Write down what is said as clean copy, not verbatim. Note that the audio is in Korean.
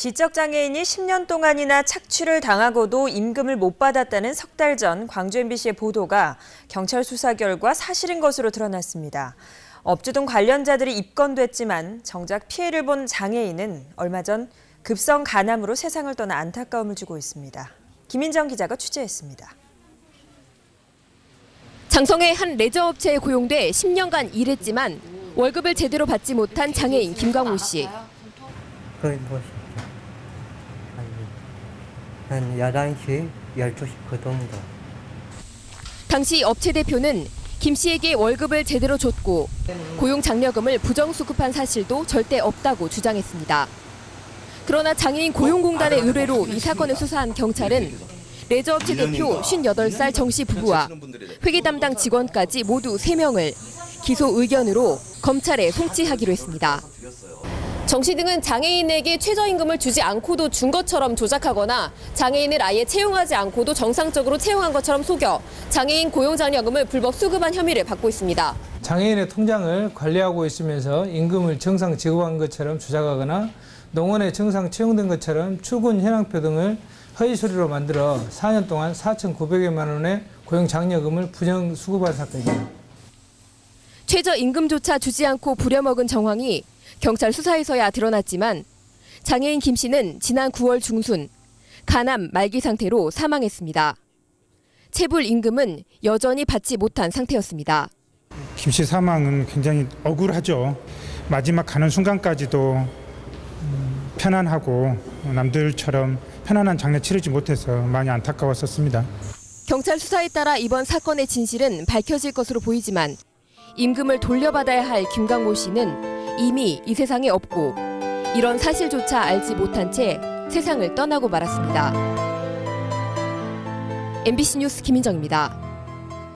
지적장애인이 10년 동안이나 착취를 당하고도 임금을 못 받았다는 석 달 전 광주 MBC의 보도가 경찰 수사 결과 사실인 것으로 드러났습니다. 업주 등 관련자들이 입건됐지만 정작 피해를 본 장애인은 얼마 전 급성 간암으로 세상을 떠나 안타까움을 주고 있습니다. 김인정 기자가 취재했습니다. 장성의 한 레저업체에 고용돼 10년간 일했지만 월급을 제대로 받지 못한 장애인 김광호 씨. 거의 한 11시, 12시 그 정도. 당시 업체 대표는 김 씨에게 월급을 제대로 줬고 고용 장려금을 부정수급한 사실도 절대 없다고 주장했습니다. 그러나 장애인 고용공단의 의뢰로 이 사건을 수사한 경찰은 레저업체 대표 58살 정 씨 부부와 회계 담당 직원까지 모두 3명을 기소 의견으로 검찰에 송치하기로 했습니다. 정 씨 등은 장애인에게 최저임금을 주지 않고도 준 것처럼 조작하거나 장애인을 아예 채용하지 않고도 정상적으로 채용한 것처럼 속여 장애인 고용장려금을 불법 수급한 혐의를 받고 있습니다. 장애인의 통장을 관리하고 있으면서 임금을 정상 지급한 것처럼 주장하거나 농원에 정상 채용된 것처럼 출근 현황표 등을 허위 서류로 만들어 4년 동안 4,900여만 원의 고용장려금을 부정 수급한 사건입니다. 최저임금조차 주지 않고 부려먹은 정황이 경찰 수사에서야 드러났지만 장애인 김 씨는 지난 9월 중순 간암 말기 상태로 사망했습니다. 체불 임금은 여전히 받지 못한 상태였습니다. 김 씨 사망은 굉장히 억울하죠. 마지막 가는 순간까지도 편안하고 남들처럼 편안한 장례 치르지 못해서 많이 안타까웠었습니다. 경찰 수사에 따라 이번 사건의 진실은 밝혀질 것으로 보이지만 임금을 돌려받아야 할 김광호 씨는 이미 이 세상에 없고 이런 사실조차 알지 못한 채 세상을 떠나고 말았습니다. MBC 뉴스 김인정입니다.